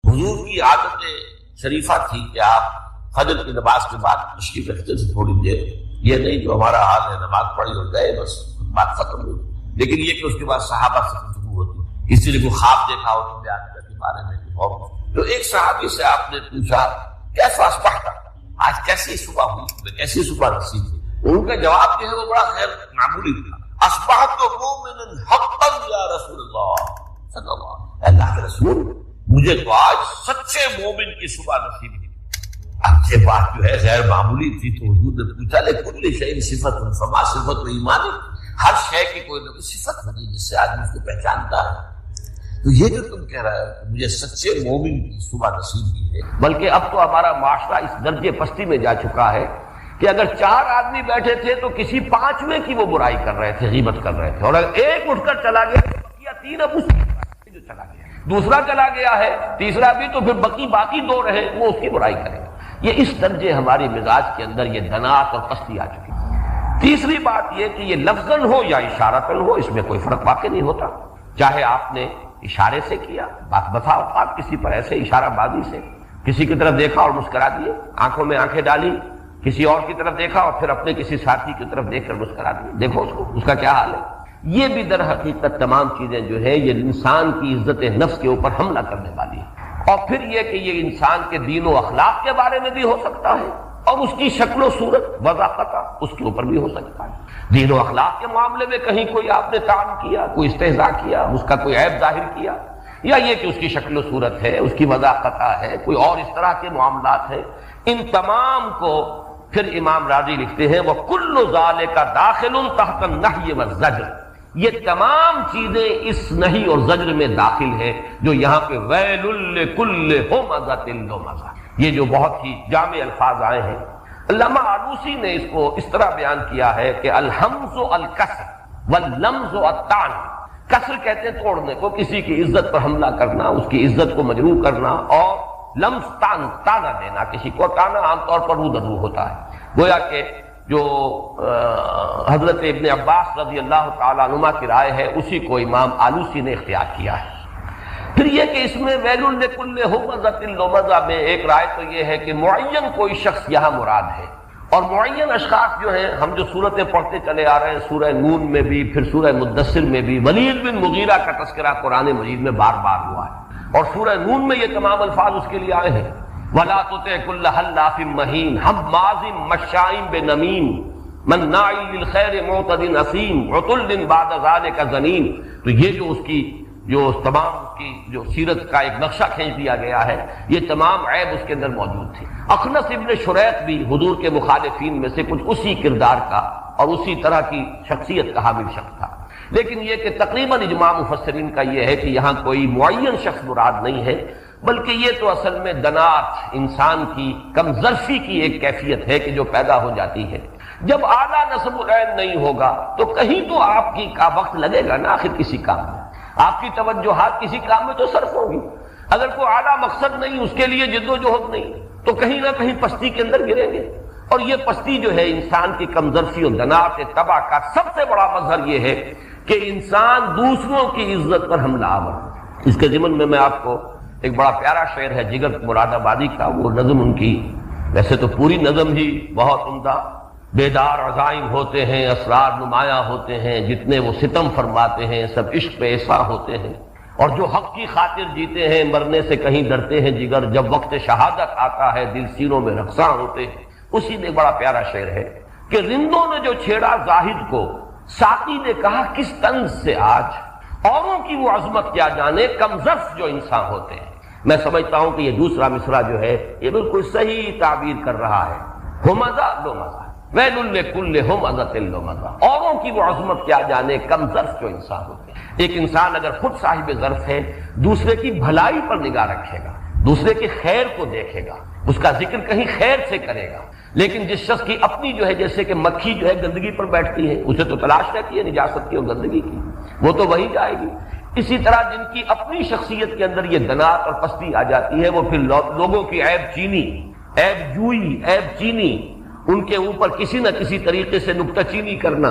حضور کی عادت شریفہ تھی کہ آپ فجر کی نماز کے بعد تشریف رکھتے تھے تھوڑی دیر. یہ نہیں جو ہمارا حال ہے نماز پڑھی اور گئے بس بات ختم ہوئی. لیکن یہ کہ اس کے بعد صحابہ سے گفتگو ہوتی, کسی نے کوئی خواب دیکھا ہو تم نے کے بارے میں تو ایک صحابی سے آپ نے پوچھا کیسا اصبحت, آج کیسی صبح ہوئی, کیسی صبح نصیب ہوئی. ان کا جواب جو ہے وہ بڑا غیر معمولی تھا. اصبحت مؤمنا حقا یا رسول اللہ صلی اللہ علیہ وسلم, اللہ کے رسول مجھے تو آج سچے مومن کی صبح نصیب ہوئی. اب یہ بات جو ہے غیر معمولی تھی تو حضور نے پوچھا لکل شیء صفۃ فما صفۃ ایمان, ہر شے کی کوئی نہ کوئی صفت ہوتی ہے جس سے آدمی اس کو پہچانتا ہے. تو یہ جو تم کہہ رہے ہو مجھے سچے مومن کی صبح نصیب ہوئی ہے, بلکہ اب تو ہمارا معاشرہ اس درجے پستی میں جا چکا ہے کہ اگر 4 آدمی بیٹھے تھے تو کسی 5ویں کی وہ برائی کر رہے تھے, غیبت کر رہے تھے, اور اگر ایک اٹھ کر چلا گیا تو بقیہ 3 اب اس کی جو چلا گیا, دوسرا چلا گیا ہے, تیسرا بھی, تو پھر باقی 2 رہے وہ اس کی برائی کریں. یہ اس درجے ہماری مزاج کے اندر یہ دنات اور پستی آ چکی ہے. تیسری بات یہ کہ یہ لفظاً ہو یا اشارتاً ہو اس میں کوئی فرق واقع نہیں ہوتا. چاہے آپ نے اشارے سے کیا, بتا اوقات کسی پر ایسے اشارہ بازی سے کسی کی طرف دیکھا اور مسکرا دیے, آنکھوں میں آنکھیں ڈالی, کسی اور کی طرف دیکھا اور پھر اپنے کسی ساتھی کی طرف دیکھ کر مسکرا دیے, دیکھو اس کو, اس کا کیا حال ہے. یہ بھی در حقیقت تمام چیزیں جو ہے یہ انسان کی عزت نفس کے اوپر حملہ کرنے والی ہے. اور پھر یہ کہ یہ انسان کے دین و اخلاق کے بارے میں بھی ہو سکتا ہے اور اس کی شکل و صورت وضاحت اس کے اوپر بھی ہو سکتا ہے. دین و اخلاق کے معاملے میں کہیں کوئی آپ نے طعن کیا, کوئی استہزاء کیا, اس کا کوئی عیب ظاہر کیا, یا یہ کہ اس کی شکل و صورت ہے, اس کی وضاحت ہے, کوئی اور اس طرح کے معاملات ہیں, ان تمام کو پھر امام راضی لکھتے ہیں وَكُلُّ ذَلِكَ دَاخِلٌ تَحْتَ النَّهْيِ وَالزَّجْرِ, یہ تمام چیزیں اس نہی اور زجر میں داخل ہے جو یہاں پہ وَيْلٌ لِكُلِّ هُمَزَةٍ لُمَزَةٍ, یہ جو بہت ہی جامع الفاظ آئے ہیں. علامہ آلوسی نے اس کو اس طرح بیان کیا ہے کہ الحمز الکسر واللمز الطعن, کسر کہتے ہیں توڑنے کو, کسی کی عزت پر حملہ کرنا, اس کی عزت کو مجروح کرنا, اور لمز تانا دینا, کسی کو تانا عام طور پر رو درو ہوتا ہے. گویا کہ جو حضرت ابن عباس رضی اللہ تعالیٰ عنہما کی رائے ہے اسی کو امام آلوسی نے اختیار کیا ہے. پھر یہ کہ اس میں ویل لکل ہمزۃ لمزہ میں ایک رائے تو یہ ہے کہ معین کوئی شخص یہاں مراد ہے, اور معین اشخاص جو ہیں ہم جو صورتیں پڑھتے چلے آ رہے ہیں سورہ نون میں بھی, پھر سورہ مدثر میں بھی, ولید بن مغیرہ کا تذکرہ قرآن مجید میں بار بار ہوا ہے, اور سورہ نون میں یہ تمام الفاظ اس کے لیے آئے ہیں. وَلَا تُطِعْ كُلَّ حَلَّافٍ مَّهِينٍ حَمَّازٍ مَّشَّاءٍ بِنَمِيمٍ مَّنَّاعٍ لِّلْخَيْرِ مُعْتَدٍ أَثِيمٍ عُتُلٍّ بَعْدَ ذَلِكَ زَنِيمٍ. تو یہ جو اس کی جو تمام کی جو سیرت کا ایک نقشہ کھینچ دیا گیا ہے, یہ تمام عیب اس کے اندر موجود تھے. اخنس ابن شریق بھی حضور کے مخالفین میں سے کچھ اسی کردار کا اور اسی طرح کی شخصیت کا حامل شخص تھا. لیکن یہ کہ تقریباً اجماع مفسرین کا یہ ہے کہ یہاں کوئی معین شخص مراد نہیں ہے, بلکہ یہ تو اصل میں دنات, انسان کی کمزرفی کی ایک کیفیت ہے کہ جو پیدا ہو جاتی ہے. جب اعلیٰ نصب العین نہیں ہوگا تو کہیں تو آپ کی کا وقت لگے گا نا, آخر کسی کام میں آپ کی توجہات کسی کام میں تو صرف ہوگی. اگر کوئی اعلیٰ مقصد نہیں, اس کے لیے جد و جہد نہیں, تو کہیں نہ کہیں پستی کے اندر گریں گے. اور یہ پستی جو ہے انسان کی کمزرفی اور دنات طبع کا سب سے بڑا مظہر یہ ہے کہ انسان دوسروں کی عزت پر حملہ آور. اس کے ضمن میں آپ کو ایک بڑا پیارا شعر ہے جگر مراد آبادی کا, وہ نظم ان کی ویسے تو پوری نظم ہی بہت عمدہ, بیدار عزائم ہوتے ہیں, اسرار نمایاں ہوتے ہیں, جتنے وہ ستم فرماتے ہیں سب عشق پہ ایسا ہوتے ہیں, اور جو حق کی خاطر جیتے ہیں مرنے سے کہیں ڈرتے ہیں جگر, جب وقت شہادت آتا ہے دل سینوں میں رقصاں ہوتے ہیں. اسی میں بڑا پیارا شعر ہے کہ رندوں نے جو چھیڑا زاہد کو, ساقی نے کہا کس طنز سے آج, اوروں کی وہ عظمت کیا جانے کم ظرف جو انسان ہوتے ہیں. میں سمجھتا ہوں کہ یہ دوسرا مصرع جو ہے یہ بالکل صحیح تعبیر کر رہا ہے. ہمزہ لمزہ ویل لکل ہمزۃ لمزہ, اوروں کی وہ عظمت کیا جانے کم ظرف جو انسان ہوتے ہیں. ایک انسان اگر خود صاحب ظرف ہے دوسرے کی بھلائی پر نگاہ رکھے گا, دوسرے کے خیر کو دیکھے گا, اس کا ذکر کہیں خیر سے کرے گا. لیکن جس شخص کی اپنی جو ہے جیسے کہ مکھی جو ہے گندگی پر بیٹھتی ہے, اسے تو تلاش رہتی ہے نجاست کی اور گندگی کی, وہ تو وہی جائے گی. اسی طرح جن کی اپنی شخصیت کے اندر یہ دنات اور پستی آ جاتی ہے, وہ پھر لوگوں کی عیب چینی, عیب جوئی, عیب چینی, ان کے اوپر کسی نہ کسی طریقے سے نکتہ چینی کرنا,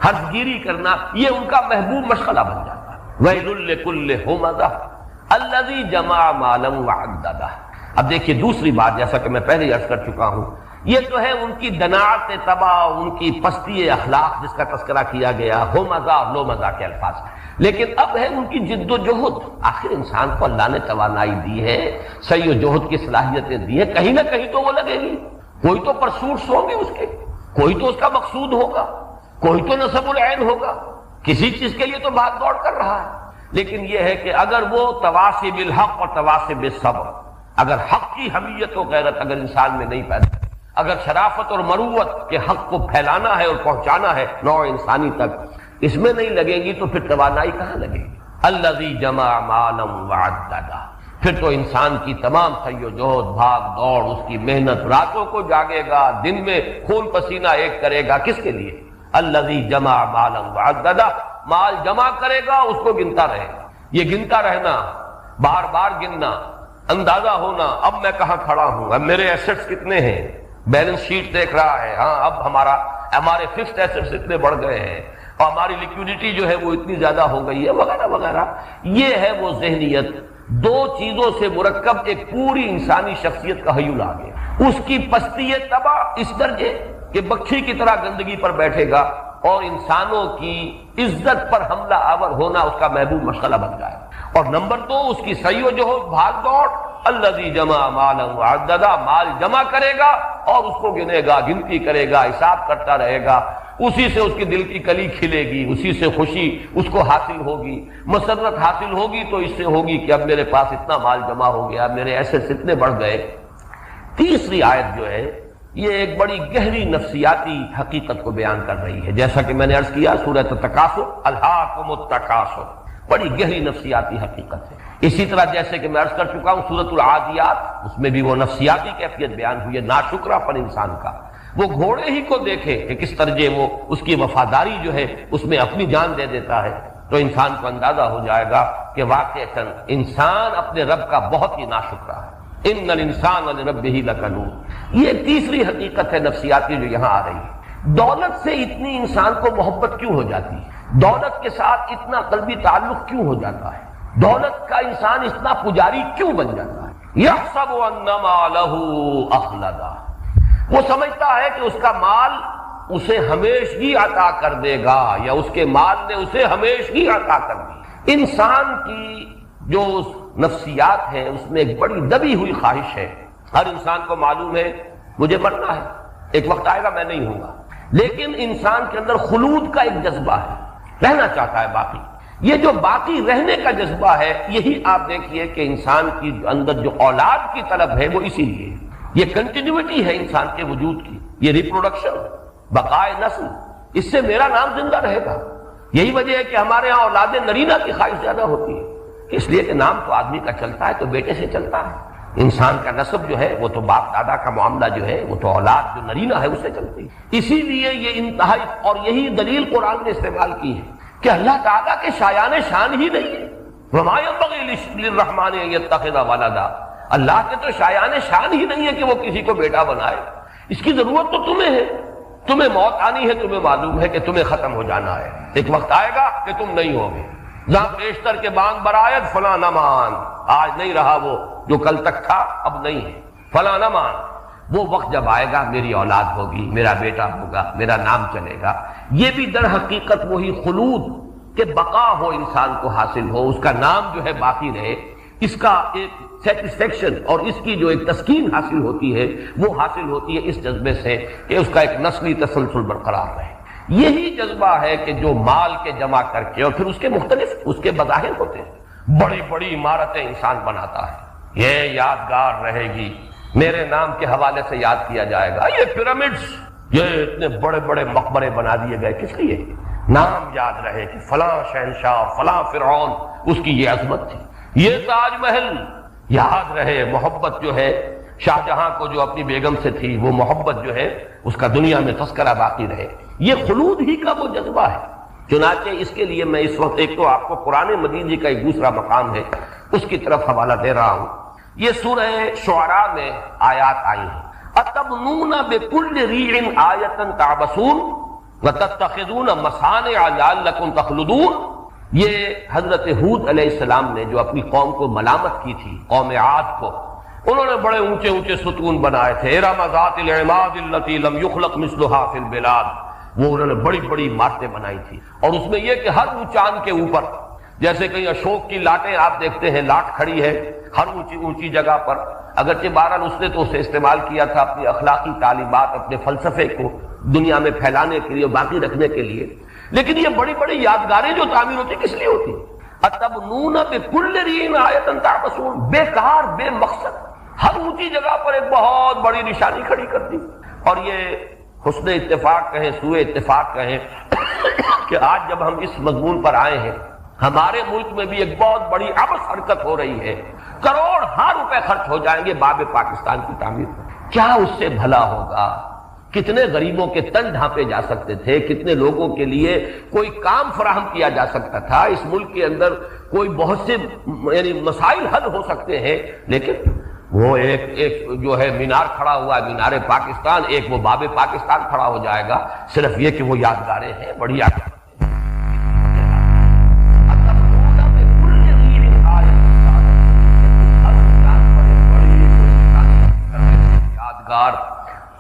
حرف گیری کرنا, یہ ان کا محبوب مشغلہ بن جاتا ہے. ویل لکل ہمزہ الذی جمع مالا وعددہ. اب دیکھیے دوسری بات، جیسا کہ میں پہلے ہی عرض کر چکا ہوں، یہ تو ہے ان کی دناعت تباہ، ان کی پستی اخلاق جس کا تذکرہ کیا گیا، ہو مزہ اور لو مزہ کے الفاظ. لیکن اب ہے ان کی جد و جہد. آخر انسان کو اللہ نے توانائی دی ہے، سعی و جہد کی صلاحیتیں دی ہیں، کہیں نہ کہیں تو وہ لگے گی. کوئی تو پرسوٹس ہوں گے اس کے، کوئی تو اس کا مقصود ہوگا، کوئی تو نصب العین ہوگا، کسی چیز کے لیے تو بھاگ دوڑ کر رہا ہے. لیکن یہ ہے کہ اگر وہ تواصی بالحق اور تواصی بالصبر، اگر حق کی حمیت و غیرت اگر انسان میں نہیں پیدا، اگر شرافت اور مروت کے حق کو پھیلانا ہے اور پہنچانا ہے نوع انسانی تک، اس میں نہیں لگے گی تو پھر توانائی کہاں لگے گی؟ الذی جمع مالا وعددہ. پھر تو انسان کی تمام سعی و جہد، بھاگ دوڑ، اس کی محنت، راتوں کو جاگے گا، دن میں خون پسینہ ایک کرے گا، کس کے لیے؟ الذی جمع مالا وعددہ. مال جمع کرے گا، اس کو گنتا رہے گا. یہ گنتا رہنا، بار بار گننا، اندازہ ہونا اب میں کہاں کھڑا ہوں، اب میرے ایسٹس کتنے ہیں، بیلنس شیٹ دیکھ رہا ہے، ہاں اب ہمارے فکسڈ ایسٹس اتنے بڑھ گئے ہیں اور ہماری لیکوڈیٹی جو ہے وہ اتنی زیادہ ہو گئی ہے، وغیرہ وغیرہ. یہ ہے وہ ذہنیت. دو چیزوں سے مرکب ایک پوری انسانی شخصیت کا حیول آ گیا. اس کی پستی تباہ اس درجے کہ بکھی کی طرح گندگی پر بیٹھے گا اور انسانوں کی عزت پر حملہ آور ہونا اس کا محبوب مشغلہ بن جائے. اور نمبر دو، اس کی سعی و جہد، بھاگ دوڑ. الذی جمع مالا وعددہ. مال جمع کرے گا اور اس کو گنے گا، گنتی کرے گا، حساب کرتا رہے گا. اسی سے اس کی دل کی کلی کھلے گی، اسی سے خوشی اس کو حاصل ہوگی، مسرت حاصل ہوگی تو اس سے ہوگی کہ اب میرے پاس اتنا مال جمع ہو گیا، میرے ایسے اتنے بڑھ گئے. تیسری آیت جو ہے یہ ایک بڑی گہری نفسیاتی حقیقت کو بیان کر رہی ہے. جیسا کہ میں نے عرض کیا، سورۃ التکاثر، الہاکم التکاثر، بڑی گہری نفسیاتی حقیقت ہے. اسی طرح جیسے کہ میں عرض کر چکا ہوں سورۃ العادیات، اس میں بھی وہ نفسیاتی کیفیت بیان ہوئی ہے، ناشکرا پن انسان کا. وہ گھوڑے ہی کو دیکھے کہ کس طرح وہ اس کی وفاداری جو ہے اس میں اپنی جان دے دیتا ہے، تو انسان کو اندازہ ہو جائے گا کہ واقعتاً انسان اپنے رب کا بہت ہی ناشکرا ہے. ان الانسان لربہ لکنود. یہ تیسری حقیقت ہے نفسیاتی جو یہاں آ رہی ہے. دولت سے اتنی انسان کو محبت کیوں ہو جاتی ہے؟ دولت کے ساتھ اتنا قلبی تعلق کیوں ہو جاتا ہے؟ دولت کا انسان اتنا پجاری کیوں بن جاتا ہے؟ یحسب ان مالہ اخلدہ. وہ سمجھتا ہے کہ اس کا مال اسے ہمیشگی عطا کر دے گا، یا اس کے مال نے اسے ہمیشگی عطا کر دی. انسان کی جو نفسیات ہے اس میں ایک بڑی دبی ہوئی خواہش ہے. ہر انسان کو معلوم ہے مجھے مرنا ہے، ایک وقت آئے گا میں نہیں ہوں گا. لیکن انسان کے اندر خلود کا ایک جذبہ ہے، رہنا چاہتا ہے باقی. یہ جو باقی رہنے کا جذبہ ہے، یہی آپ دیکھیے کہ انسان کی اندر جو اولاد کی طلب ہے وہ اسی لیے. یہ کنٹینیوٹی ہے انسان کے وجود کی، یہ ریپروڈکشن، بقائے نسل. اس سے میرا نام زندہ رہے گا. یہی وجہ ہے کہ ہمارے ہاں اولاد نرینہ کی خواہش زیادہ ہوتی ہے، اس لیے کہ نام تو آدمی کا چلتا ہے تو بیٹے سے چلتا ہے. انسان کا نسب جو ہے وہ تو باپ دادا کا معاملہ جو ہے وہ تو اولاد جو نرینہ ہے اس سے چلتی ہے. اسی لیے یہ انتہائی، اور یہی دلیل قرآن نے استعمال کی ہے کہ اللہ تعالیٰ کے شایان شان ہی نہیں ہے. وما ينبغي للرحمن ان يتخذ ولدا. اللہ کے تو شایان شان ہی نہیں ہے کہ وہ کسی کو بیٹا بنائے. اس کی ضرورت تو تمہیں ہے. تمہیں موت آنی ہے، تمہیں معلوم ہے کہ تمہیں ختم ہو جانا ہے. ایک وقت آئے گا کہ تم نہیں ہوگے. جہاں بیشتر کے بانگ برآید فلاں نہ مان. آج نہیں رہا وہ جو کل تک تھا، اب نہیں ہے، فلاں نہ مان. وہ وقت جب آئے گا میری اولاد ہوگی، میرا بیٹا ہوگا، میرا نام چلے گا. یہ بھی در حقیقت وہی خلود کہ بقا ہو، انسان کو حاصل ہو، اس کا نام جو ہے باقی رہے. اس کا ایک سیٹسفیکشن اور اس کی جو ایک تسکین حاصل ہوتی ہے وہ حاصل ہوتی ہے اس جذبے سے کہ اس کا ایک نسلی تسلسل برقرار رہے. یہی جذبہ ہے کہ جو مال کے جمع کر کے اور پھر اس کے مختلف اس کے بظاہر ہوتے ہیں. بڑی بڑی عمارتیں انسان بناتا ہے، یہ یادگار رہے گی، میرے نام کے حوالے سے یاد کیا جائے گا. یہ پیرامڈز، یہ اتنے بڑے بڑے مقبرے بنا دیے گئے، کس لیے؟ نام یاد رہے کہ فلاں شہنشاہ، فلاں فرعون، اس کی یہ عظمت تھی. یہ تاج محل یاد رہے. محبت جو ہے شاہ جہاں کو جو اپنی بیگم سے تھی، وہ محبت جو ہے اس کا دنیا میں تذکرہ باقی رہے. یہ خلود ہی کا وہ جذبہ ہے. چنانچہ اس کے لیے میں اس وقت ایک تو آپ کو قرآن مجید کا ایک دوسرا مقام ہے اس کی طرف حوالہ دے رہا ہوں. یہ سورہ شعراء میں آیات آئی ہیں. اتبنون بکل ریع آیۃ تعبثون وتتخذون مصانع لعلکم تخلدون. یہ حضرت ہود علیہ السلام نے جو اپنی قوم کو ملامت کی تھی، قوم عاد کو، انہوں نے بڑے اونچے اونچے ستون بنائے تھے، ارم ذات العماد التي لم يخلق مثلها في البلاد، وہ انہوں نے بڑی بڑی عمارتیں بنائی تھی، اور اس میں یہ کہ ہر اونچان کے اوپر، جیسے کہیں اشوک کی لاٹیں آپ دیکھتے ہیں، لاٹ کھڑی ہے ہر اونچی اونچی جگہ پر، اگرچہ بہرحال اس نے تو اسے استعمال کیا تھا اپنی اخلاقی تعلیمات، اپنے فلسفے کو دنیا میں پھیلانے کے لیے اور باقی رکھنے کے لیے، لیکن یہ بڑی بڑی یادگاریں جو تعمیر ہوتی کس لیے ہوتی؟ اتبنون بکل رین آیۃ تعبثون، بیکار بے مقصد ہر اونچی جگہ پر ایک بہت بڑی نشانی کھڑی کر دی۔ اور یہ حسن اتفاق کہیں، سوء اتفاق کہیں کہ آج جب ہم اس مضمون پر آئے ہیں، ہمارے ملک میں بھی ایک بہت بڑی عبث حرکت ہو رہی ہے، کروڑ ہار روپے خرچ ہو جائیں گے باب پاکستان کی تعمیر پر۔ کیا اس سے بھلا ہوگا؟ کتنے غریبوں کے تن ڈھانپے جا سکتے تھے، کتنے لوگوں کے لیے کوئی کام فراہم کیا جا سکتا تھا، اس ملک کے اندر کوئی بہت سے یعنی مسائل حل ہو سکتے ہیں، لیکن وہ ایک جو ہے مینار کھڑا ہوا ہے، مینار پاکستان، ایک وہ باب پاکستان کھڑا ہو جائے گا، صرف یہ کہ وہ یادگاریں ہیں، بڑی یادگار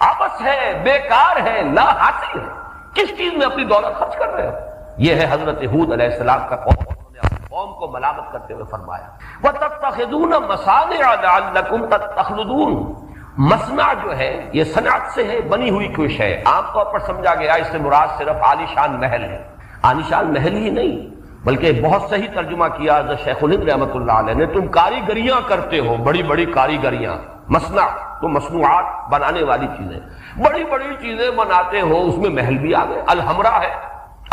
آپس ہے، بیکار ہے، لا حاصل ہے، کس چیز میں اپنی دولت خرچ کر رہے ہو؟ یہ ہے حضرت ہود علیہ السلام کا قول، انہوں نے اپنی قوم کو ملامت کرتے ہوئے فرمایا وَتَتَّخِذُونَ مَصَانِعَ لَعَلَّكُمْ تَتَّخْلُدُونَ۔ مصنع جو ہے یہ صنعت سے ہے، بنی ہوئی کوئی شے، عام طور پر سمجھا گیا اس سے مراد صرف عالی شان محل ہے، عالی شان محل ہی نہیں بلکہ بہت صحیح ترجمہ کیا حضرت شیخ الہند رحمۃ اللہ علیہ نے، تم کاریگریاں کرتے ہو، بڑی بڑی کاریگریاں، مصنع تو مصنوعات بنانے والی چیزیں، بڑی بڑی چیزیں بناتے ہو، اس میں محل بھی آ گئے، الحمرا ہے،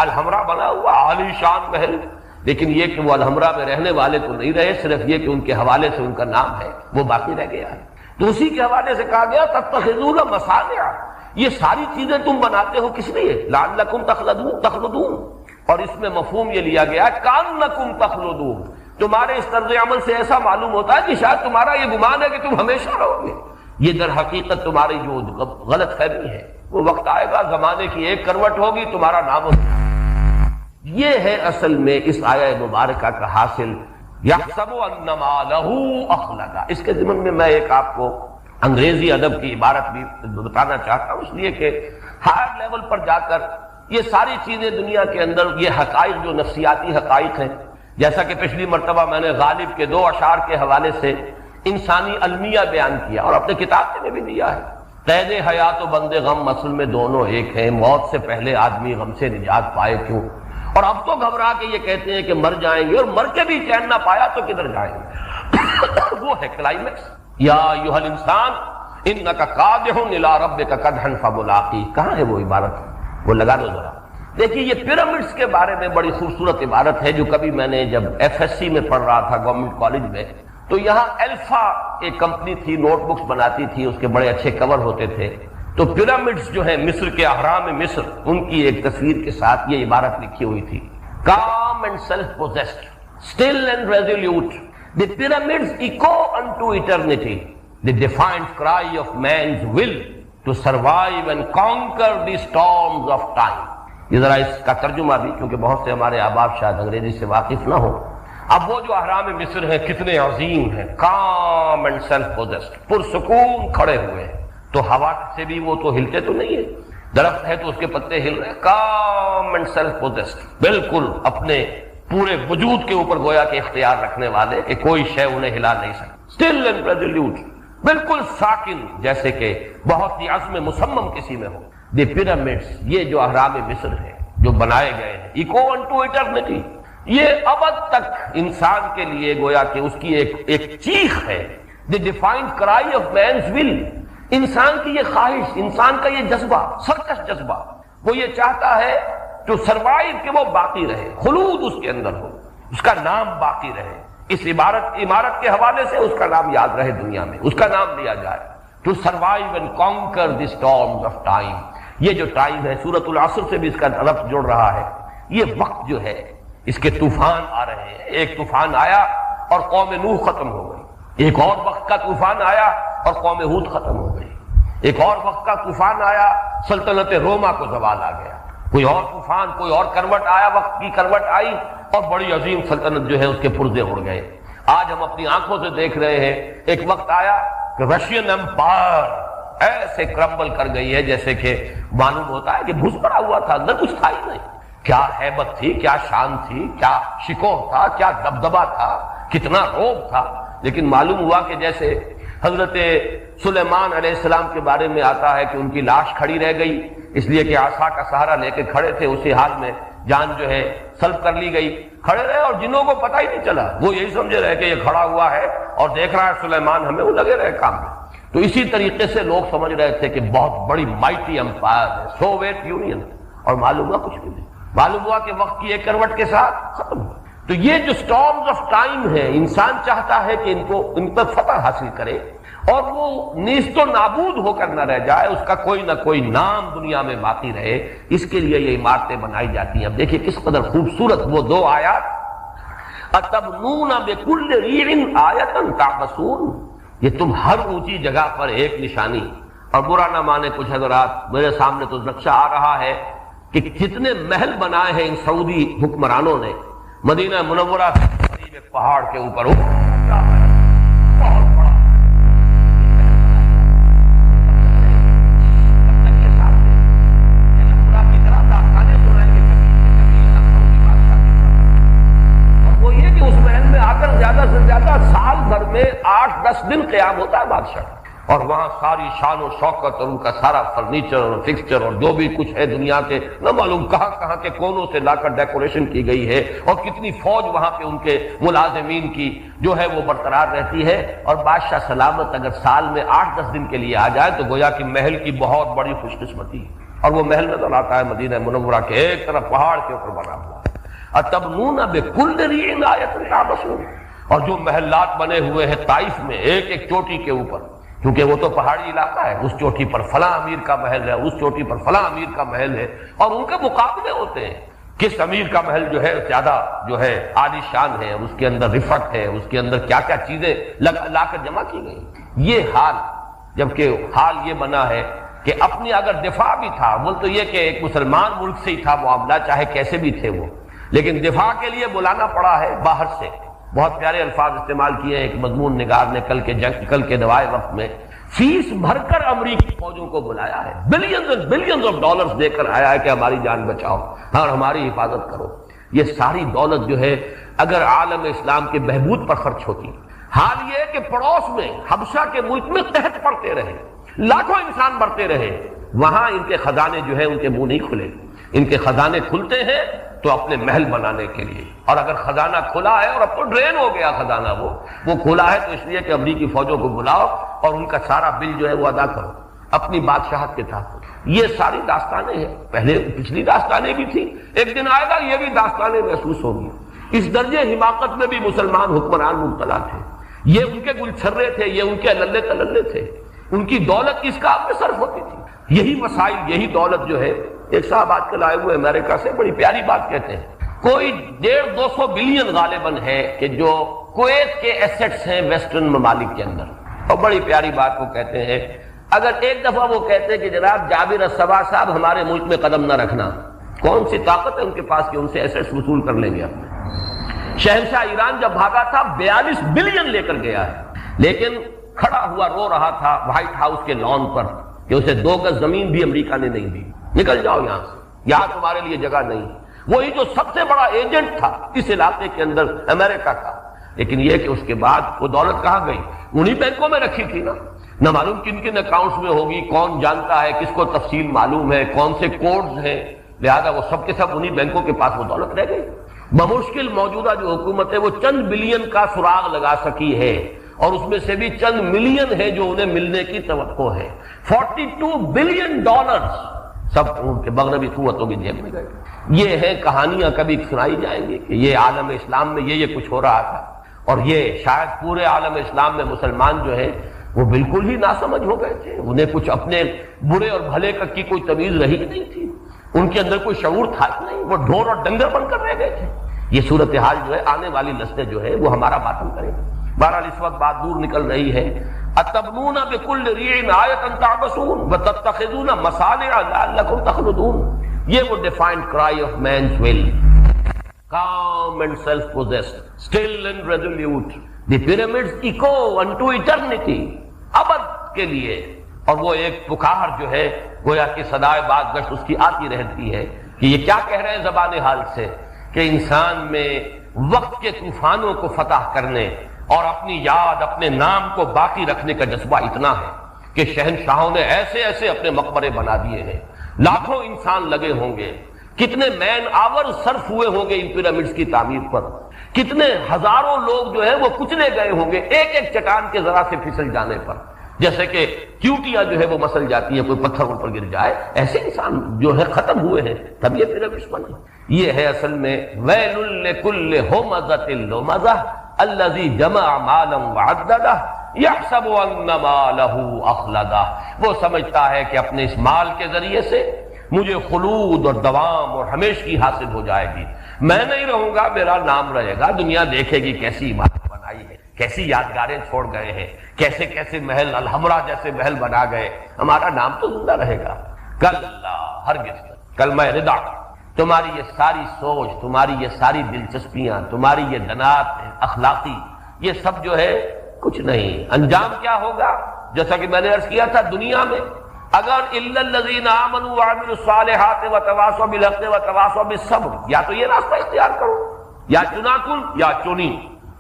الحمرا بنا ہوا عالی شان محل، لیکن یہ کہ وہ الحمرا میں رہنے والے تو نہیں رہے، صرف یہ کہ ان کے حوالے سے ان کا نام ہے وہ باقی رہ گیا ہے، تو اسی کے حوالے سے کہا گیا تتخذون مصانع، یہ ساری چیزیں تم بناتے ہو کس لیے؟ لعلکم تخلدون، اور اس میں مفہوم یہ لیا گیا کانکم تخلدون، تمہارے اس طرز عمل سے ایسا معلوم ہوتا ہے کہ شاید تمہارا یہ گمان ہے کہ تم ہمیشہ رہو گے، یہ در حقیقت تمہاری جو غلط فہمی ہے، وہ وقت آئے گا زمانے کی ایک کروٹ ہوگی، تمہارا نام ہوگا۔ یہ ہے اصل میں اس آیہ مبارکہ کا حاصل، یحسب ان مالہ اخلد۔ اس کے ضمن میں میں ایک آپ کو انگریزی ادب کی عبارت بھی بتانا چاہتا ہوں، اس لیے کہ ہائر لیول پر جا کر یہ ساری چیزیں دنیا کے اندر، یہ حقائق جو نفسیاتی حقائق ہیں، جیسا کہ پچھلی مرتبہ میں نے غالب کے 2 اشعار کے حوالے سے انسانی المیہ بیان کیا اور اپنے کتاب میں بھی دیا ہے، قید حیات و بند غم اصل میں دونوں ایک ہیں، موت سے پہلے آدمی غم سے نجات پائے کیوں، اور اب تو گھبرا کے یہ کہتے ہیں کہ مر جائیں گے، اور مر کے بھی چین نہ پایا تو کدھر جائیں گے؟ وہ ہے کلائمیکس، یا ایھا الانسان انک قادح الی ربک قدحا فملاقی۔ کہاں ہے وہ عبارت؟ وہ لگا دو ذرا۔ دیکھیے یہ پیرامڈس کے بارے میں بڑی خوبصورت عبارت ہے جو کبھی میں نے جب ایف ایس سی میں پڑھ رہا تھا گورنمنٹ کالج میں، تو یہاں الفا ایک کمپنی تھی، نوٹ بکس بناتی تھی، اس کے بڑے اچھے کور ہوتے تھے، تو پیرامڈس جو ہیں مصر کے اہرام مصر، ان کی ایک تصویر کے ساتھ یہ عبارت لکھی ہوئی تھی، calm and self-possessed, still and resolute, the pyramids echo unto eternity, the defiant cry of man's will to survive and conquer the storms of time۔ یہ ذرا اس کا ترجمہ بھی، کیونکہ بہت سے ہمارے احباب شاید انگریزی سے واقف نہ ہو۔ اب وہ جو اہرام مصر ہیں کتنے عظیم ہیں، calm and self-possessed، پرسکون کھڑے ہوئے ہیں، تو ہوا سے بھی وہ تو ہلتے تو نہیں ہے، درخت ہے تو اس کے پتے ہل رہے، calm and self-possessed، بالکل اپنے پورے وجود کے اوپر گویا کہ اختیار رکھنے والے کہ کوئی شے انہیں ہلا نہیں سکتی، still and resolute، بالکل ساکن، جیسے کہ بہت ہی عزم مصمم کسی میں ہو۔ دی پyramids، یہ جو اہرام مصر ہیں جو بنائے گئے ہیں، echo unto eternity، یہ ابد تک انسان کے لیے گویا کہ اس کی ایک چیخ ہے، دی ڈیفائنڈ کرائی آف مینز ول، انسان کی یہ خواہش، انسان کا یہ جذبہ، سرکش جذبہ، وہ یہ چاہتا ہے ٹو سروائیو، کہ وہ باقی رہے، خلود اس کے اندر ہو، اس کا نام باقی رہے، اس عمارت کے حوالے سے اس کا نام یاد رہے دنیا میں، اس کا نام لیا جائے، to survive and conquer the storms of time. یہ جو ٹائم ہے سورۃ العصر سے بھی اس کا لفظ جڑ رہا ہے، یہ وقت جو ہے اس کے طوفان آ رہے ہیں، ایک طوفان آیا اور قوم نوح ختم ہو گئی، ایک اور وقت کا طوفان آیا اور قوم ہود ختم ہو گئی، ایک اور وقت کا طوفان آیا، سلطنت روما کو زوال آ گیا، کوئی اور طوفان، کوئی اور کروٹ آیا، وقت کی کروٹ آئی اور بڑی عظیم سلطنت جو ہے اس کے پرزے اڑ گئے۔ آج ہم اپنی آنکھوں سے دیکھ رہے ہیں، ایک وقت آیا کہ رشین امپائر ایسے کرمبل کر گئی ہے جیسے کہ معلوم ہوتا ہے کہ بھس پڑا ہوا تھا، اندر کچھ تھا ہی نہیں۔ کیا ہیبت تھی، کیا شان تھی، کیا شکوہ تھا، کیا دبدبہ تھا، کتنا رعب تھا۔ لیکن معلوم ہوا کہ جیسے حضرت سلیمان علیہ السلام کے بارے میں آتا ہے کہ ان کی لاش کھڑی رہ گئی اس لیے کہ عصا کا سہارا لے کے کھڑے تھے، اسی حال میں جان جو ہے سلب کر لی گئی، کھڑے رہے اور جنوں کو پتہ ہی نہیں چلا، وہ یہی سمجھے رہے کہ یہ کھڑا ہوا ہے اور دیکھ رہا ہے سلیمان ہمیں، وہ لگے رہے کام میں۔ تو اسی طریقے سے لوگ سمجھ رہے تھے کہ بہت بڑی مائٹی امپائر ہے سوویت یونین، اور معلوم ہوا کچھ بھی نہیں، معلوم ہوا کہ وقت کی ایک کروٹ کے ساتھ ختم ہوا۔ تو یہ جو سٹارمز آف ٹائم ہے، انسان چاہتا ہے کہ ان پر فتح حاصل کرے اور وہ نیست و نابود ہو کر نہ رہ جائے، اس کا کوئی نہ کوئی نام دنیا میں باقی رہے، اس کے لیے یہ عمارتیں بنائی جاتی ہیں۔ اب دیکھیے کس قدر خوبصورت وہ دو آیات، اَتَبْنُونَ بِكُلِّ رِيعٍ آیَةً تَعْبَثُونَ، یہ تم ہر اونچی جگہ پر ایک نشانی، اور برا نہ مانے کچھ حضرات، میرے سامنے تو نقشہ آ رہا ہے کہ جتنے محل بنائے ہیں ان سعودی حکمرانوں نے مدینہ منورہ سے قریب ایک پہاڑ کے اوپر، زیادہ سے زیادہ سال بھر میں 8-10 دن قیام ہوتا ہے بادشاہ، اور وہاں ساری شان و شوکت اور ان کا سارا فرنیچر اور فکسچر اور جو بھی کچھ ہے دنیا کے نہ معلوم کہاں کہاں کے کونوں سے لا کر ڈیکوریشن کی گئی ہے، اور کتنی فوج وہاں پہ ان کے ملازمین کی جو ہے وہ برقرار رہتی ہے، اور بادشاہ سلامت اگر سال میں 8-10 دن کے لیے آ جائے تو گویا کہ محل کی بہت بڑی خوش قسمتی ہے۔ اور وہ محل نظر آتا ہے مدینہ منورہ کے ایک طرف پہاڑ کے اوپر بنا ہوا، اَتَبْنُونَ بِكُلِّ رِيعٍ آیَةً تَعْبَثُونَ، اور جو محلات بنے ہوئے ہیں طائف میں ایک ایک چوٹی کے اوپر، کیونکہ وہ تو پہاڑی علاقہ ہے، اس چوٹی پر فلاں امیر کا محل ہے، اس چوٹی پر فلاں امیر کا محل ہے، اور ان کے مقابلے ہوتے ہیں کس امیر کا محل جو ہے زیادہ جو ہے عالی شان ہے، اس کے اندر رفعت ہے، اس کے اندر کیا کیا چیزیں لا کر جمع کی گئی۔ یہ حال، جبکہ حال یہ بنا ہے کہ اپنی اگر دفاع بھی تھا، بول تو یہ کہ ایک مسلمان ملک سے ہی تھا معاملہ، چاہے کیسے بھی تھے وہ، لیکن دفاع کے لیے بلانا پڑا ہے باہر سے۔ بہت پیارے الفاظ استعمال کیے ایک مضمون نگار نے کل کے دوائے وقت میں، فیس بھر کر امریکی فوجوں کو بلایا ہے، billions and billions of dollars دے کر آیا ہے کہ ہماری جان بچاؤ اور ہماری حفاظت کرو۔ یہ ساری دولت جو ہے اگر عالم اسلام کے بہبود پر خرچ ہوتی، حال یہ ہے کہ پڑوس میں حبشہ کے ملک میں قحط پڑتے رہے، لاکھوں انسان مرتے رہے، وہاں ان کے خزانے جو ہے ان کے منہ نہیں کھلے، ان کے خزانے کھلتے ہیں تو اپنے محل بنانے کے لیے، اور اگر خزانہ کھلا ہے اور اب تو ڈرین ہو گیا خزانہ، وہ کھلا ہے تو اس لیے کہ امریکی فوجوں کو بلاؤ اور ان کا سارا بل جو ہے وہ ادا کرو اپنی بادشاہت کے تحت۔ یہ ساری داستانیں ہیں، پہلے پچھلی داستانیں بھی تھیں، ایک دن آئے گا یہ بھی داستانیں محسوس ہوگی۔ اس درجے حماقت میں بھی مسلمان حکمران مبتلا تھے، یہ ان کے گلچھرے تھے، یہ ان کے للے تللے تھے، ان کی دولت کس کام میں صرف ہوتی تھی؟ یہی وسائل، یہی دولت جو ہے، ایک صاحب آج کل آئے ہوئے امریکہ سے بڑی پیاری بات کہتے ہیں، کوئی 150-200 بلین غالباً ہے کہ جو کویت کے ایسٹس ہیں ویسٹرن ممالک کے اندر، اور بڑی پیاری بات وہ کہتے ہیں، اگر ایک دفعہ وہ کہتے ہیں کہ جناب جابر الصباح صاحب ہمارے ملک میں قدم نہ رکھنا، کون سی طاقت ہے ان کے پاس کہ ان سے ایسٹس وصول کر لیں گے اپنے؟ شہنشاہ ایران جب بھاگا تھا 42 بلین لے کر گیا ہے، لیکن کھڑا ہوا رو رہا تھا وائٹ ہاؤس کے لان پر کہ اسے 2 گز زمین بھی امریکہ نے نہیں دی، نکل جاؤ یہاں سے، یہاں تمہارے لیے جگہ نہیں۔ وہی جو سب سے بڑا ایجنٹ تھا اس علاقے کے اندر امریکہ کا، لیکن یہ کہ اس کے بعد وہ دولت کہاں گئی؟ انہی بینکوں میں رکھی تھی نا، نہ معلوم کن کن اکاؤنٹس میں ہوگی، کون جانتا ہے، کس کو تفصیل معلوم ہے، کون سے کوڈز ہیں، لہذا وہ سب کے سب انہی بینکوں کے پاس وہ دولت رہ گئی۔ بمشکل موجودہ جو حکومت ہے وہ چند بلین کا سراغ لگا سکی ہے، اور اس میں سے بھی چند ملین ہے جو انہیں ملنے کی توقع ہے۔ 42 بلین ڈالرز سب ان کے مغربی قوتوں کی جیب میں گئے۔ یہ ہیں کہانیاں کبھی سنائی جائیں گی کہ یہ عالم اسلام میں یہ کچھ ہو رہا تھا، اور یہ شاید پورے عالم اسلام میں مسلمان جو ہے وہ بالکل ہی ناسمجھ ہو گئے تھے، انہیں کچھ اپنے برے اور بھلے کی کوئی تمیز رہی نہیں تھی، ان کے اندر کوئی شعور تھا نہیں، وہ ڈھور اور ڈنگر بن کر رہ گئے تھے۔ یہ صورتحال جو ہے آنے والی نسلیں جو ہے وہ ہمارا ماتم کریں گے۔ بہرحال اس وقت بات دور نکل رہی ہے، اتبنون بكل ريع آیۃ تعبثون وتتخذون مصانع لعلکم تخلدون، یہ وہ defined cry of man's will, calm calm and self-possessed, still and resolute. The pyramids echo unto eternity. ابد کے لیے. اور وہ ایک پکار جو ہے گویا کہ صدائے بازگشت اس کی آتی رہتی ہے کہ یہ کیا کہہ رہے ہیں زبان حال سے کہ انسان میں وقت کے طوفانوں کو فتح کرنے اور اپنی یاد اپنے نام کو باقی رکھنے کا جذبہ اتنا ہے کہ شہنشاہوں نے ایسے ایسے اپنے مقبرے بنا دیے ہیں. لاکھوں انسان لگے ہوں گے, کتنے مین آور صرف ہوئے ہوں گے ان پیرامڈز کی تعمیر پر, کتنے ہزاروں لوگ جو ہے وہ کچلے گئے ہوں گے ایک ایک چٹان کے ذرا سے پھسل جانے پر, جیسے کہ چیوٹیاں جو ہے وہ مسل جاتی ہیں, کوئی پتھر ان پر گر جائے, ایسے انسان جو ہے ختم ہوئے ہیں, تب یہ پیرامڈز بنے. یہ ہے اصل میں ویل لکل ہمزۃ لمزہ الذی جمع مالا وعددہ یحسب ان مالہ اخلدہ. وہ سمجھتا ہے کہ اپنے اس مال کے ذریعے سے مجھے خلود اور دوام اور ہمیشگی حاصل ہو جائے گی, میں نہیں رہوں گا, میرا نام رہے گا, دنیا دیکھے گی کیسی عمارت بنائی ہے, کیسی یادگاریں چھوڑ گئے ہیں, کیسے کیسے محل, الحمرا جیسے محل بنا گئے, ہمارا نام تو زندہ رہے گا. کلا ہرگز. کلمہ ردا, تمہاری یہ ساری سوچ, تمہاری یہ ساری دلچسپیاں, تمہاری یہ دنات اخلاقی, یہ سب جو ہے کچھ نہیں. انجام کیا ہوگا؟ جیسا کہ میں نے عرض کیا تھا, دنیا میں اگر الا الذین آمنوا وعملوا الصالحات وتواصوا بالحق وتواصوا بالصبر, یا تو یہ راستہ اختیار کرو, یا چنا کن یا چنی.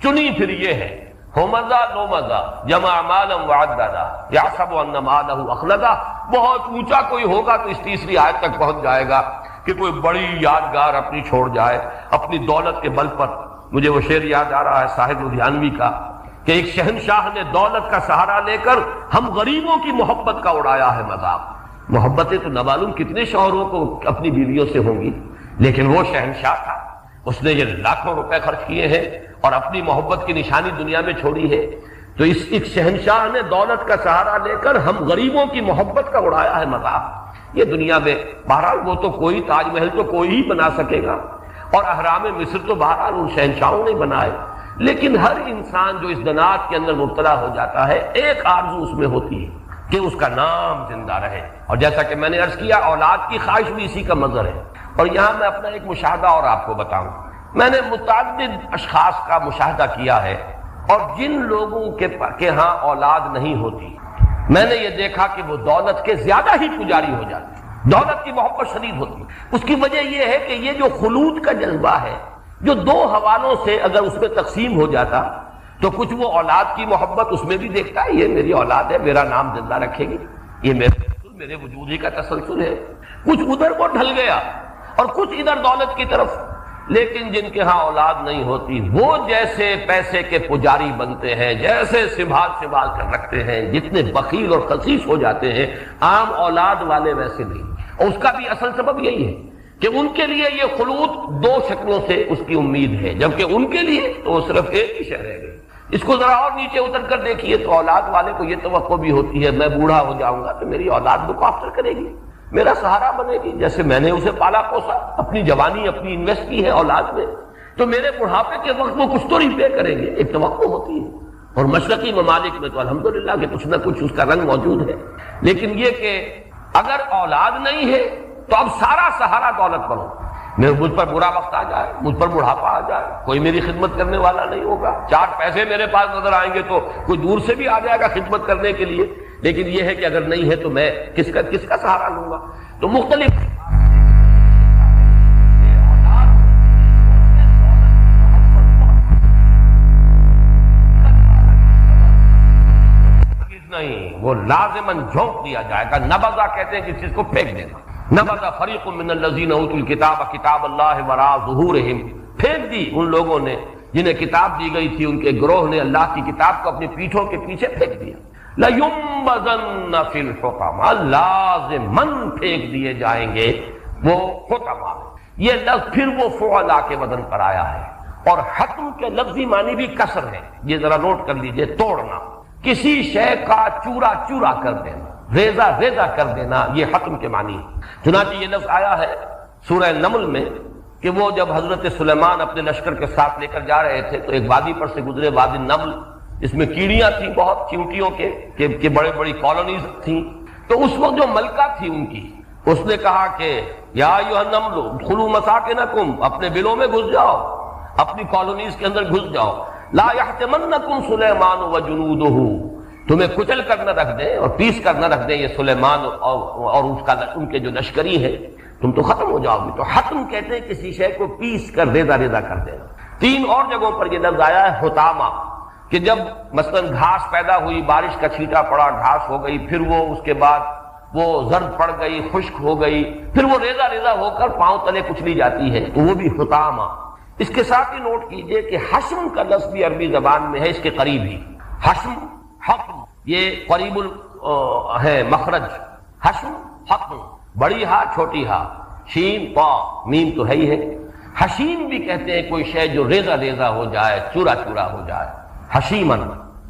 چنی پھر یہ ہے ہمزہ لومزہ جمع مالا وعددہ یحسب ان مالہ اخلدہ. بہت اونچا کوئی ہوگا تو اس تیسری آیت تک پہنچ جائے گا کہ کوئی بڑی یادگار اپنی چھوڑ جائے اپنی دولت کے بل پر. مجھے وہ شعر یاد آ رہا ہے صاحب لدھیانوی کا کہ ایک شہنشاہ نے دولت کا سہارا لے کر ہم غریبوں کی محبت کا اڑایا ہے مذاق. محبتیں تو نہ معلوم کتنے شوہروں کو اپنی بیویوں سے ہوں گی, لیکن وہ شہنشاہ تھا, اس نے یہ لاکھوں روپے خرچ کیے ہیں اور اپنی محبت کی نشانی دنیا میں چھوڑی ہے. تو اس ایک شہنشاہ نے دولت کا سہارا لے کر ہم غریبوں کی محبت کا اڑایا ہے مذاق. یہ دنیا میں بہرحال وہ تو کوئی تاج محل تو کوئی ہی بنا سکے گا, اور اہرام مصر تو بہرحال ان شہنشاہوں نے بنائے, لیکن ہر انسان جو اس دنات کے اندر مبتلا ہو جاتا ہے ایک آرزو اس میں ہوتی ہے کہ اس کا نام زندہ رہے. اور جیسا کہ میں نے عرض کیا, اولاد کی خواہش بھی اسی کا مظہر ہے. اور یہاں میں اپنا ایک مشاہدہ اور آپ کو بتاؤں. میں نے متعدد اشخاص کا مشاہدہ کیا ہے, اور جن لوگوں کے ہاں اولاد نہیں ہوتی, میں نے یہ دیکھا کہ وہ دولت کے زیادہ ہی پجاری ہو جاتے ہیں, دولت کی محبت شدید ہوتی ہے. اس کی وجہ یہ ہے کہ یہ جو خلود کا جذبہ ہے, جو دو حوالوں سے اگر اس میں تقسیم ہو جاتا تو کچھ وہ اولاد کی محبت اس میں بھی دیکھتا ہے, یہ میری اولاد ہے, میرا نام زندہ رکھے گی, یہ میرے وجود ہی کا تسلسل ہے. کچھ ادھر کو ڈھل گیا اور کچھ ادھر دولت کی طرف. لیکن جن کے ہاں اولاد نہیں ہوتی وہ جیسے پیسے کے پجاری بنتے ہیں, جیسے سنبھال کر رکھتے ہیں, جتنے بخیل اور خسیس ہو جاتے ہیں, عام اولاد والے ویسے نہیں. اور اس کا بھی اصل سبب یہی ہے کہ ان کے لیے یہ خلود دو شکلوں سے اس کی امید ہے, جبکہ ان کے لیے تو صرف ایک ہی شے رہ گئی. اس کو ذرا اور نیچے اتر کر دیکھیے تو اولاد والے کو یہ توقع بھی ہوتی ہے میں بوڑھا ہو جاؤں گا تو میری اولاد لک آفٹر کرے گی, میرا سہارا بنے گی, جیسے میں نے اسے پالا پوسا, اپنی جوانی اپنی انویسٹ کی ہے اولاد میں, تو میرے بڑھاپے کے وقت وہ کچھ تو ریپے کریں گے, ایک توقع ہوتی ہے. اور مشرقی ممالک میں تو الحمدللہ کہ کچھ نہ کچھ اس کا رنگ موجود ہے. لیکن یہ کہ اگر اولاد نہیں ہے تو اب سارا سہارا دولت پر ہو. مجھ پر برا وقت آ جائے, مجھ پر بڑھاپا آ جائے, کوئی میری خدمت کرنے والا نہیں ہوگا, 4 پیسے میرے پاس نظر آئیں گے تو کوئی دور سے بھی آ جائے گا خدمت کرنے کے لیے, لیکن یہ ہے کہ اگر نہیں ہے تو میں کس کا سہارا لوں گا. تو مختلف نہیں, وہ لازماً جھونک دیا جائے گا. نبذہ کہتے ہیں جس چیز کو پھینک دینا. نبذ فریق من الذین اوتوا الکتاب کتاب اللہ وراء ظہورہم, پھینک دی ان لوگوں نے جنہیں کتاب دی گئی تھی, ان کے گروہ نے اللہ کی کتاب کو اپنی پیٹھوں کے پیچھے پھینک دیا. لَيُنبَذَنَّ فِي الْحُطَمَةِ, لازماً پھینک دیے جائیں گے وہ حطمہ. یہ لفظ پھر وہ فعلا کے وزن پر آیا ہے, اور حتم کے لفظی معنی بھی کسر ہے. یہ ذرا نوٹ کر لیجئے, توڑنا, کسی شے کا چورا چورا کر دینا, ریزہ ریزہ کر دینا, یہ حتم کے معنی ہے. چنانچہ یہ لفظ آیا ہے سورہ نمل میں کہ وہ جب حضرت سلیمان اپنے لشکر کے ساتھ لے کر جا رہے تھے تو ایک وادی پر سے گزرے, وادی نمل, اس میں کیڑیاں تھیں بہت, چیونٹیوں کے بڑے بڑی کالونیز تھیں. تو اس وقت جو ملکہ تھی ان کی, اس نے کہا کہ یا ایھا النمل ادخلوا مساکنکم, اپنے بلوں میں گھس جاؤ. اپنی کالونیز کے اندر گھس جاؤ. لا یحتمنکم سلیمان وجنودہ، تمہیں کچل کر نہ رکھ دیں اور پیس کر نہ رکھ دیں یہ سلیمان اور ان کے جو لشکری ہیں، تم تو ختم ہو جاؤ گے. تو حتم کہتے ہیں کسی شے کو پیس کر ریزہ ریزہ کر دینا. 3 اور جگہوں پر یہ لفظ آیا ہے حطامہ، کہ جب مثلا گھاس پیدا ہوئی، بارش کا چھینٹا پڑا، گھاس ہو گئی، پھر وہ اس کے بعد وہ زرد پڑ گئی، خشک ہو گئی، پھر وہ ریزہ ریزہ ہو کر پاؤں تلے کچلی جاتی ہے، تو وہ بھی حطامہ. اس کے ساتھ ہی نوٹ کیجئے کہ حشم کا لفظ بھی عربی زبان میں ہے اس کے قریب ہی. حشم، حقم، یہ قریب ہے مخرج. حشم، حقم، بڑی ہا چھوٹی ہا، شین طا میم تو ہے ہی ہے. حشیم بھی کہتے ہیں کوئی شے جو ریزہ ریزہ ہو جائے، چورا چورا ہو جائے. حشیمن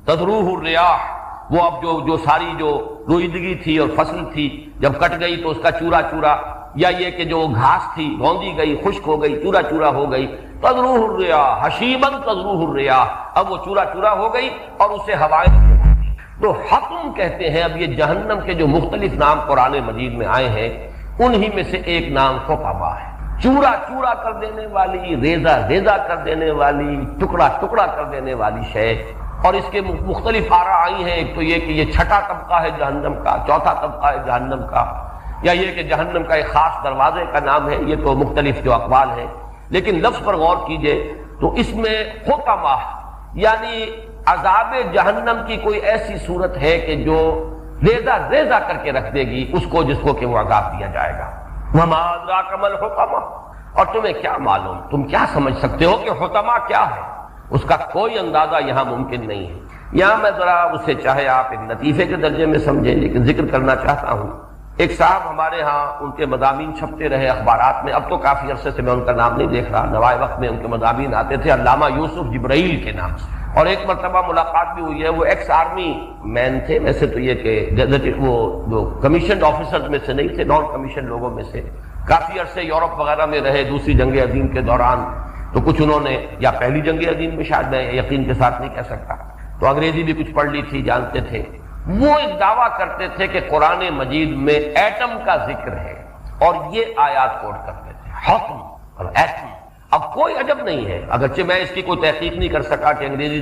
تذروہ الریاح، وہ اب جو ساری جو روئیدگی تھی اور فصل تھی جب کٹ گئی تو اس کا چورا چورا، یا یہ کہ جو گھاس تھی روندی گئی، خشک ہو گئی، چورا چورا ہو گئی. تذروہ الریاح حشیمن تذروہ الریاح، اب وہ چورا چورا ہو گئی اور اسے ہوائیں. تو حتم کہتے ہیں. اب یہ جہنم کے جو مختلف نام قرآن مجید میں آئے ہیں انہی میں سے ایک نام حطمہ ہے. چورا چورا کر دینے والی، ریزہ ریزہ کر دینے والی، ٹکڑا ٹکڑا کر دینے والی شے. اور اس کے مختلف آراء آئی ہیں. ایک تو یہ کہ یہ چھٹا طبقہ ہے جہنم کا، چوتھا طبقہ ہے جہنم کا، یا یہ کہ جہنم کا ایک خاص دروازے کا نام ہے. یہ تو مختلف جو اقوال ہیں، لیکن لفظ پر غور کیجئے تو اس میں حطمہ یعنی عذاب جہنم کی کوئی ایسی صورت ہے کہ جو ریزہ ریزہ کر کے رکھ دے گی اس کو، جس کو کہ وہ عذاب دیا جائے گا. وما ادراک ما الحطمہ، اور تمہیں کیا معلوم، تم کیا سمجھ سکتے ہو کہ حطمہ کیا ہے؟ اس کا کوئی اندازہ یہاں ممکن نہیں ہے. یہاں میں ذرا اسے چاہے آپ ایک لطیفے کے درجے میں سمجھیں، لیکن ذکر کرنا چاہتا ہوں. ایک صاحب ہمارے ہاں، ان کے مضامین چھپتے رہے اخبارات میں، اب تو کافی عرصے سے میں ان کا نام نہیں دیکھ رہا، نوائے وقت میں ان کے مضامین آتے تھے علامہ یوسف جبرائیل کے نام سے. اور ایک مرتبہ ملاقات بھی ہوئی ہے. وہ ایکس آرمی مین تھے، ویسے تو یہ کہ وہ جو کمیشنڈ آفیسرز میں سے نہیں تھے، نان کمیشن لوگوں میں سے. کافی عرصے یورپ وغیرہ میں رہے دوسری جنگ عظیم کے دوران. تو کچھ انہوں نے، یا پہلی جنگ عظیم میں شاید، میں یقین کے ساتھ نہیں کہہ سکتا، تو انگریزی بھی کچھ پڑھ لی تھی، جانتے تھے. وہ ایک دعویٰ کرتے تھے کہ قرآن مجید میں ایٹم کا ذکر ہے اور یہ آیات کوٹ کرتے تھے، حتم اور ایٹم. اب کوئی عجب نہیں ہے، اگرچہ میں اس کی کوئی تحقیق نہیں کر سکا کہ انگریزی